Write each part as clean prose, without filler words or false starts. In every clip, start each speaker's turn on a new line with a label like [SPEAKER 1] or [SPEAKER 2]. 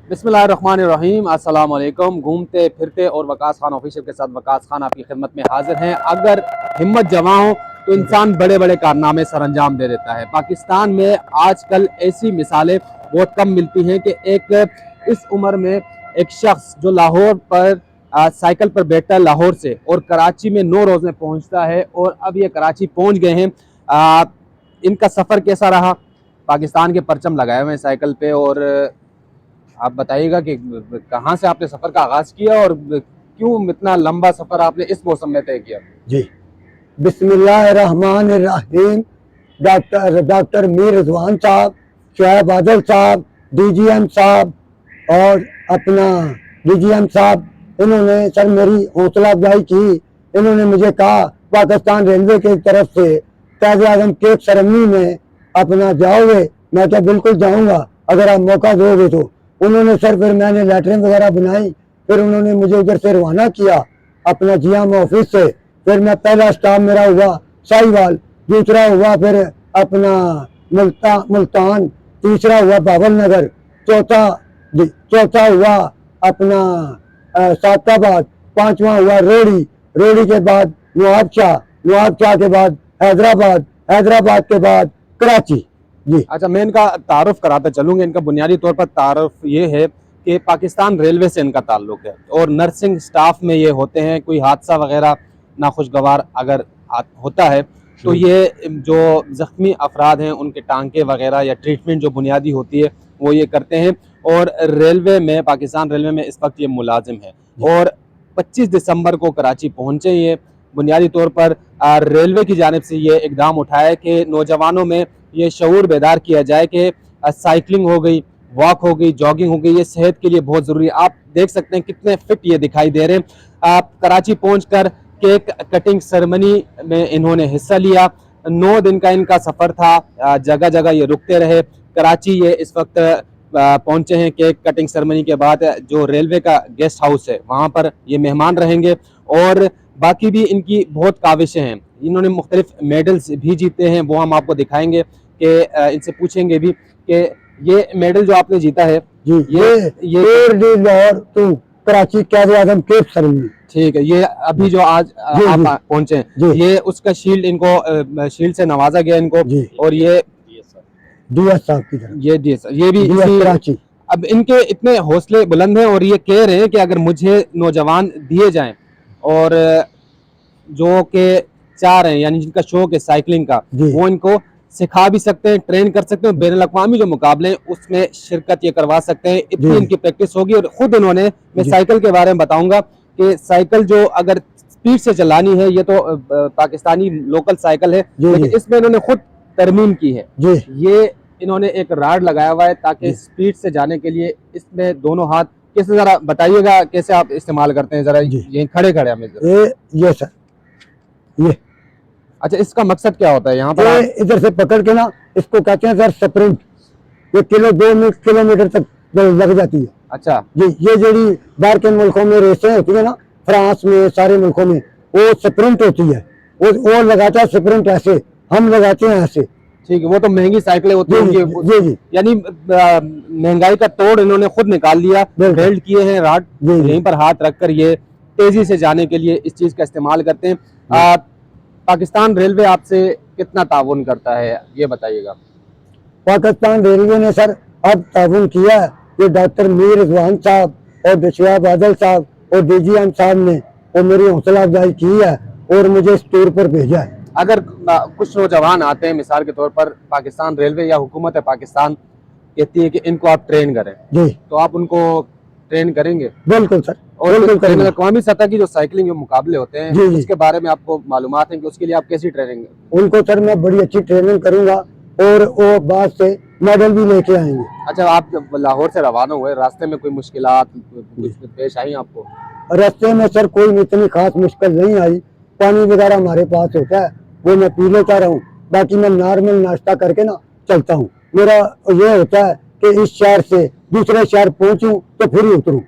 [SPEAKER 1] बिस्मिल्लाहिर्रहमानिर्रहीम, अस्सलाम वालेकुम। घूमते फिरते और वकास खान ऑफिशियल के साथ वकास खान आपकी खिदमत में हाजिर हैं। अगर हिम्मत जमा हो तो इंसान बड़े बड़े कारनामे सर अंजाम दे देता है। पाकिस्तान में आजकल ऐसी मिसालें बहुत कम मिलती हैं कि एक इस उम्र में एक शख्स जो लाहौर पर साइकिल पर बैठता है लाहौर से और कराची में 9 रोज़ में पहुँचता है और अब ये कराची पहुँच गए हैं। इनका सफ़र कैसा रहा? पाकिस्तान के परचम लगाए हुए हैं साइकिल पे। और आप बताइएगा कि कहाँ से आपने सफ़र का आगाज़ किया और क्यों इतना लंबा सफ़र आपने इस मौसम में तय किया?
[SPEAKER 2] जी, बिस्मिल्लाहिर्रहमानिर्रहीम। डॉक्टर मीर रिजवान साहब, शुएब बादल साहब, डीजीएम साहब और अपना डीजीएम साहब, इन्होंने सर मेरी हौसला अफजाई की। इन्होंने मुझे कहा पाकिस्तान रेलवे की तरफ से कायद आज़म केक सेरेमनी में अपना जाओगे? मैं क्या बिल्कुल जाऊंगा अगर आप मौका दोगे तो। उन्होंने सर फिर मैंने लेटरिन वगैरह बनाई, फिर उन्होंने मुझे उधर से रवाना किया अपना जीएम ऑफिस से। फिर मैं पहला स्टॉप मेरा हुआ साहिवाल, दूसरा हुआ फिर अपना मुल्तान, तीसरा हुआ बाबर नगर, चौथा हुआ अपना सादाबाद, पांचवा हुआ रोड़ी, रोड़ी के बाद नवाबशाह, नवाबशाह के बाद हैदराबाद, हैदराबाद के बाद कराची। जी
[SPEAKER 1] अच्छा, मैं इनका तारुफ कराता चलूँगा। इनका बुनियादी तौर पर तारुफ ये है कि पाकिस्तान रेलवे से इनका ताल्लुक़ है और नर्सिंग स्टाफ में ये होते हैं। कोई हादसा वगैरह नाखुशगवार अगर होता है तो ये जो ज़ख्मी अफराद हैं उनके टांके वगैरह या ट्रीटमेंट जो बुनियादी होती है वो ये करते हैं। और रेलवे में, पाकिस्तान रेलवे में इस वक्त ये मुलाजिम है और 25 दिसंबर को कराची पहुँचे। ये बुनियादी तौर पर रेलवे की जानिब से ये इकदाम उठाया कि नौजवानों में ये शऊर बेदार किया जाए कि साइकिलिंग हो गई, वॉक हो गई, जॉगिंग हो गई, ये सेहत के लिए बहुत ज़रूरी है। आप देख सकते हैं कितने फिट ये दिखाई दे रहे हैं। आप कराची पहुंचकर केक कटिंग सेरेमनी में इन्होंने हिस्सा लिया। 9 दिन का इनका सफ़र था, जगह जगह ये रुकते रहे। कराची ये इस वक्त पहुंचे हैं। केक कटिंग सेरेमनी के बाद जो रेलवे का गेस्ट हाउस है वहाँ पर ये मेहमान रहेंगे और बाकी भी इनकी बहुत काविशें हैं। इन्होंने मुख्तलिफ मेडल्स भी जीते हैं, वो हम आपको दिखाएंगे कि इनसे पूछेंगे भी कि ये मेडल जो आपने जीता है
[SPEAKER 2] जी, ये लाहौर तो कराची कायद आज़म केक सेरेमनी।
[SPEAKER 1] ठीक है, ये अभी जो आज आप पहुंचे हैं, ये उसका शील्ड, इनको शील्ड से नवाजा गया इनको। और ये
[SPEAKER 2] डीएस साहब की तरफ,
[SPEAKER 1] ये भी
[SPEAKER 2] कराची।
[SPEAKER 1] अब इनके इतने हौसले बुलंद हैं और ये कह रहे हैं कि अगर मुझे नौजवान दिए जाएं और जो के चाह रहे हैं, यानी जिनका शौक है साइकिलिंग का, वो इनको सिखा भी सकते हैं, ट्रेन कर सकते हैं। बैनुल अक़वामी जो मुकाबले हैं उसमें शिरकत ये करवा सकते हैं। इतनी इनकी प्रैक्टिस होगी। और खुद उन्होंने, मैं साइकिल के बारे में बताऊंगा कि साइकिल जो अगर स्पीड से चलानी है, ये तो पाकिस्तानी लोकल साइकिल है, लेकिन इसमें इन्होंने खुद तरमीम की है। ये इन्होंने एक राड लगाया हुआ है ताकि स्पीड से जाने के लिए इसमें दोनों हाथ कैसे, जरा बताइएगा कैसे आप इस्तेमाल करते हैं, जरा यहीं खड़े खड़े हमें।
[SPEAKER 2] ये सर, ये
[SPEAKER 1] अच्छा, इसका मकसद क्या होता है यहाँ पर?
[SPEAKER 2] इधर से पकड़ के ना, इसको कहते हैं सर स्प्रिंट। ये 2 किलोमीटर तक लग जाती है।
[SPEAKER 1] अच्छा
[SPEAKER 2] जी, ये जो बाहर के मुल्कों में रेसें होती है ना, फ्रांस में, सारे मुल्कों में वो स्प्रिंट होती है। वो लगाता है स्प्रिंट, ऐसे हम लगाते हैं ऐसे।
[SPEAKER 1] ठीक है, वो तो महंगी साइकिलें होती हैं। यानी महंगाई का तोड़ इन्होंने खुद निकाल लिया, बेल्ट किए हैं राड, यहीं पर हाथ रखकर ये तेजी से जाने के लिए इस चीज का इस्तेमाल करते हैं। पाकिस्तान रेलवे आपसे कितना ताउन करता है ये बताइएगा?
[SPEAKER 2] पाकिस्तान रेलवे ने सर अब ताउन किया है। ये डॉक्टर मीर रिजवान साहब और शुएब बादल साहब और डीजीएम साहब ने और मेरी हौसला अफजाई की है और मुझे इस टूर पर भेजा है।
[SPEAKER 1] अगर कुछ नौजवान आते हैं, मिसाल के तौर पर पाकिस्तान रेलवे या हुकूमत पाकिस्तान कहती है कि इनको आप ट्रेन करें, जी, तो आप उनको ट्रेन करेंगे?
[SPEAKER 2] बिल्कुल सर,
[SPEAKER 1] और बैनुल अक़वामी सतह की जो साइकिलिंग के मुकाबले होते हैं, उसके बारे में आपको मालूमात है कि उसके लिए आप कैसी ट्रेनिंग?
[SPEAKER 2] उनको सर मैं बड़ी अच्छी ट्रेनिंग करूंगा और वो बाद से मेडल भी लेके आएंगे।
[SPEAKER 1] अच्छा, आप जब लाहौर से रवाना हुए, रास्ते में कोई मुश्किलात पेश आई आपको?
[SPEAKER 2] रास्ते में सर कोई इतनी खास मुश्किल नहीं आई। पानी वगैरह हमारे पास होता है, वो मैं पी लेता रहूँ। बाकी मैं नॉर्मल नाश्ता करके ना चलता हूँ। मेरा ये होता है कि इस शहर से दूसरे शहर पहुँचूँ तो फिर ही उतरूँ।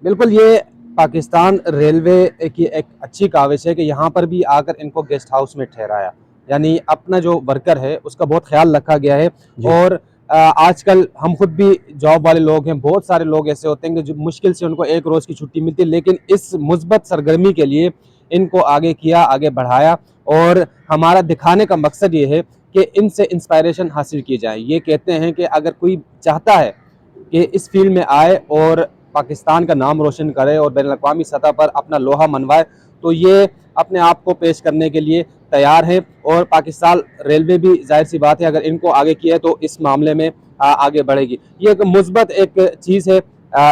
[SPEAKER 1] बिल्कुल, ये पाकिस्तान रेलवे की एक अच्छी काविश है कि यहाँ पर भी आकर इनको गेस्ट हाउस में ठहराया, यानी अपना जो वर्कर है उसका बहुत ख्याल रखा गया है। और आजकल हम खुद भी जॉब वाले लोग हैं, बहुत सारे लोग ऐसे होते हैं कि जो मुश्किल से उनको एक रोज़ की छुट्टी मिलती है, लेकिन इस मुस्बत सरगर्मी के लिए इनको आगे किया, आगे बढ़ाया। और हमारा दिखाने का मकसद ये है कि इनसे इंस्पायरेशन हासिल की जाए। ये कहते हैं कि अगर कोई चाहता है कि इस फील्ड में आए और पाकिस्तान का नाम रोशन करे और बैनुल-अक़वामी सतह पर अपना लोहा मनवाए, तो ये अपने आप को पेश करने के लिए तैयार है। और पाकिस्तान रेलवे भी जाहिर सी बात है अगर इनको आगे किया है तो इस मामले में आगे बढ़ेगी। ये एक मुस्बत एक चीज़ है।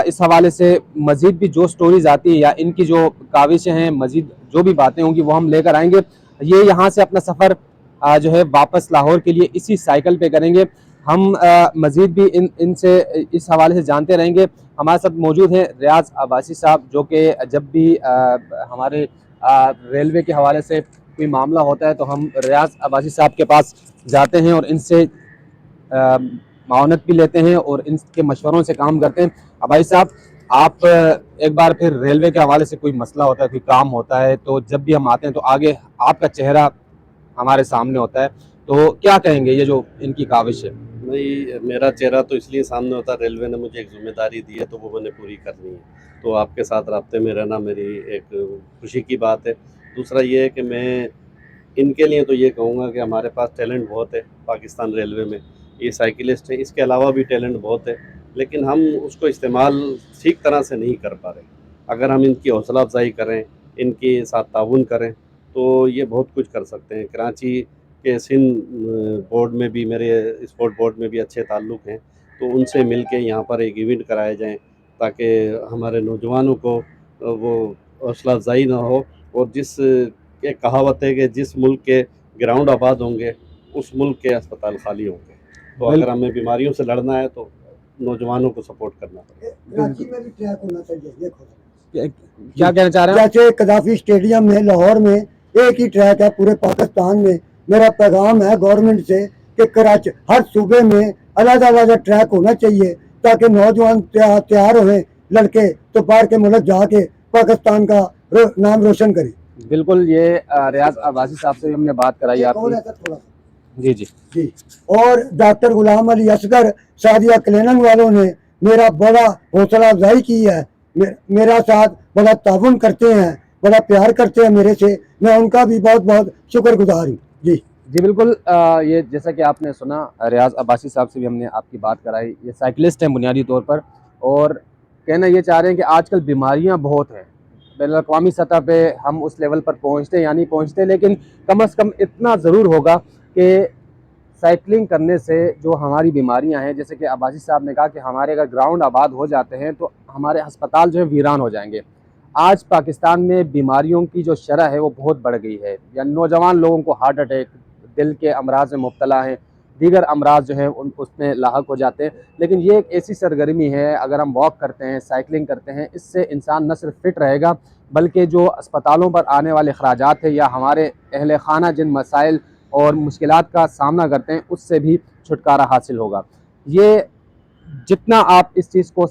[SPEAKER 1] इस हवाले से मज़ीद भी जो स्टोरीज आती है या इनकी जो काविशें हैं, मज़ीद जो भी बातें होंगी वो हम लेकर आएंगे। ये यहाँ से अपना सफ़र जो है वापस लाहौर के लिए इसी साइकिल पे करेंगे। हम मज़ीद भी इनसे इस हवाले से जानते रहेंगे। हमारे साथ मौजूद हैं रियाज अब्बासी साहब, जो कि जब भी हमारे रेलवे के हवाले से कोई मामला होता है तो हम रियाज अब्बासी साहब के पास जाते हैं और इनसे मावनत भी लेते हैं और इनके मशवरों से काम करते हैं। अब्बासी साहब, आप एक बार फिर रेलवे के हवाले से कोई मसला होता है, कोई काम होता है, तो जब भी हम आते हैं तो आगे आपका चेहरा हमारे सामने होता है, तो क्या कहेंगे ये जो इनकी काविश है?
[SPEAKER 3] नहीं, मेरा चेहरा तो इसलिए सामने होता है, रेलवे ने मुझे एक ज़िम्मेदारी दी है तो वो मैंने पूरी करनी है। तो आपके साथ राब्ते में रहना मेरी एक खुशी की बात है। दूसरा ये है कि मैं इनके लिए तो ये कहूँगा कि हमारे पास टैलेंट बहुत है पाकिस्तान रेलवे में। ये साइकिलिस्ट हैं, इसके अलावा भी टैलेंट बहुत है, लेकिन हम उसको इस्तेमाल ठीक तरह से नहीं कर पा रहे। अगर हम इनकी हौसला अफ़ज़ाई करें, इनके साथ ताउन करें, तो ये बहुत कुछ कर सकते हैं। कराची के सिंध बोर्ड में भी, मेरे स्पोर्ट बोर्ड में भी अच्छे ताल्लुक़ हैं, तो उनसे मिल के यहाँ पर एक इवेंट कराए जाएँ ताकि हमारे नौजवानों को वो हौसला अफ़ज़ाई ना हो। और जिस एक कहावत है कि जिस मुल्क के ग्राउंड आबाद होंगे उस मुल्क के अस्पताल खाली होंगे। तो अगर हमें बीमारियों से लड़ना है तो नौजवानों को सपोर्ट करना पड़ेगा।
[SPEAKER 2] कराची में भी ट्रैक होना चाहिए, देखो
[SPEAKER 1] क्या कहना चाह रहे हैं?
[SPEAKER 2] जैसे कदाफी स्टेडियम में लाहौर में एक ही ट्रैक है पूरे पाकिस्तान में। मेरा पैगाम है गवर्नमेंट से कि कराची हर सूबे में अलग अलग ट्रैक होना चाहिए ताकि नौजवान तैयार हों, लड़के तो बाहर के मुल्क जाके पाकिस्तान का नाम रोशन करें।
[SPEAKER 1] बिल्कुल, ये रियाज अब्बासी साहब से भी हमने बात कराई आपकी। जी जी
[SPEAKER 2] जी। और डॉक्टर गुलाम अली असगर सादिया क्लिनिक वालों ने मेरा बड़ा हौसला अफजाई की है, मेरा साथ बड़ा ताउन करते हैं, बड़ा प्यार करते हैं मेरे से। मैं उनका भी बहुत बहुत शुक्रगुजार हूँ। जी
[SPEAKER 1] जी बिल्कुल। ये जैसा कि आपने सुना, रियाज अब्बासी साहब से भी हमने आपकी बात कराई। ये साइकिलिस्ट हैं बुनियादी तौर पर, और कहना ये चाह रहे हैं कि आजकल बीमारियां बहुत हैं। बैनुल-अक़वामी सतह पे हम उस लेवल पर पहुंचते या नहीं पहुंचते, लेकिन कम से कम इतना ज़रूर होगा कि साइकिलिंग करने से जो हमारी बीमारियां हैं, जैसे कि अब्बासी साहब ने कहा कि हमारे अगर ग्राउंड आबाद हो जाते हैं तो हमारे अस्पताल जो है वीरान हो जाएंगे। आज पाकिस्तान में बीमारियों की जो शरह है वो बहुत बढ़ गई है। या नौजवान लोगों को हार्ट अटैक, दिल के अमराज में मुब्तला हैं, दीगर अमराज जो हैं उसमें लाहक हो जाते हैं। लेकिन ये एक ऐसी सरगर्मी है, अगर हम वॉक करते हैं, साइकिलिंग करते हैं, इससे इंसान न सिर्फ फिट रहेगा बल्कि जो अस्पतालों पर आने वाले अखराजात है या हमारे अहल खाना जिन मसाइल और मुश्किलात का सामना करते हैं उससे भी छुटकारा हासिल होगा। ये जितना आप इस चीज़ को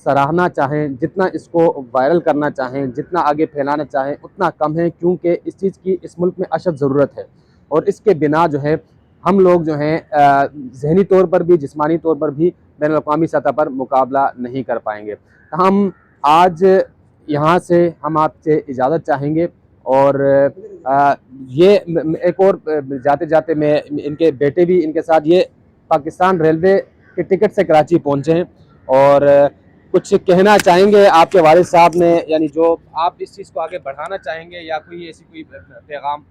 [SPEAKER 1] सराहना चाहें, जितना इसको वायरल करना चाहें, जितना आगे फैलाना चाहें उतना कम है, क्योंकि इस चीज़ की इस मुल्क में अशद ज़रूरत है। और इसके बिना जो है हम लोग जो हैं ज़हनी तौर पर भी, जिस्मानी तौर पर भी बैनुल-अक़वामी सतह पर मुकाबला नहीं कर पाएंगे। हम आज यहाँ से हम आपसे इजाज़त चाहेंगे। और ये एक और जाते जाते मैं इनके बेटे भी इनके साथ, ये पाकिस्तान रेलवे के टिकट से कराची पहुँचे हैं और कुछ कहना चाहेंगे आपके वालिद साहब ने, यानी जो आप इस चीज़ को आगे बढ़ाना चाहेंगे या कोई ऐसी कोई पैगाम?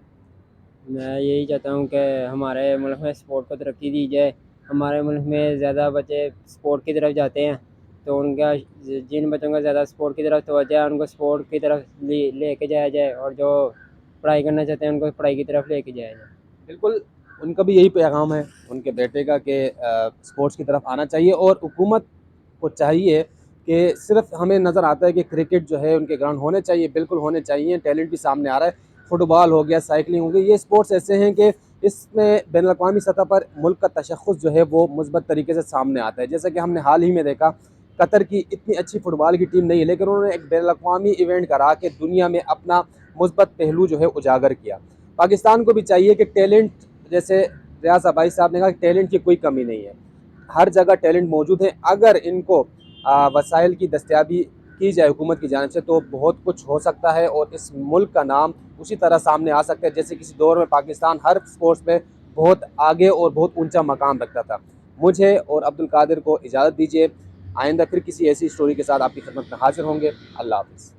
[SPEAKER 4] मैं यही चाहता हूँ कि हमारे मुल्क में स्पोर्ट को तरक्की दी जाए। हमारे मुल्क में ज़्यादा बच्चे स्पोर्ट की तरफ जाते हैं, तो उनका जिन बच्चों का ज़्यादा स्पोर्ट की तरफ तवज्जो है उनको स्पोर्ट की तरफ लेके जाया जाए, और जो पढ़ाई करना चाहते हैं उनको पढ़ाई की तरफ लेके जाया जाए।
[SPEAKER 1] बिल्कुल, उनका भी यही पैगाम है उनके बेटे का कि स्पोर्ट्स की तरफ आना चाहिए। और हुकूमत को चाहिए कि सिर्फ हमें नज़र आता है कि क्रिकेट जो है उनके ग्राउंड होने चाहिए, बिल्कुल होने चाहिए, टैलेंट भी सामने आ रहा है। फुटबॉल हो गया, साइकिलिंग हो गई, ये स्पोर्ट्स ऐसे हैं कि इसमें बैनुल-अक़वामी सतह पर मुल्क का तशख़्ख़ुस जो है वो मुस्बत तरीके से सामने आता है। जैसा कि हमने हाल ही में देखा, कतर की इतनी अच्छी फ़ुटबॉल की टीम नहीं है, लेकिन उन्होंने एक बैनुल-अक़वामी इवेंट करा के दुनिया में अपना मुस्बत पहलू जो है उजागर किया। पाकिस्तान को भी चाहिए कि टैलेंट, जैसे रियाज अब्बासी साहब ने कहा कि टैलेंट की कोई कमी नहीं है, हर जगह टैलेंट मौजूद है। अगर इनको वसाइल की दस्तयाबी की जाए हुकूमत की जानिब से तो बहुत कुछ हो सकता है और इस मुल्क का नाम उसी तरह सामने आ सकता है जैसे किसी दौर में पाकिस्तान हर स्पोर्ट्स में बहुत आगे और बहुत ऊंचा मकाम रखता था। मुझे और अब्दुल कादिर को इजाज़त दीजिए, आइंदा फिर किसी ऐसी स्टोरी के साथ आपकी खिदमत में हाजिर होंगे। अल्लाह हाफ़िज़।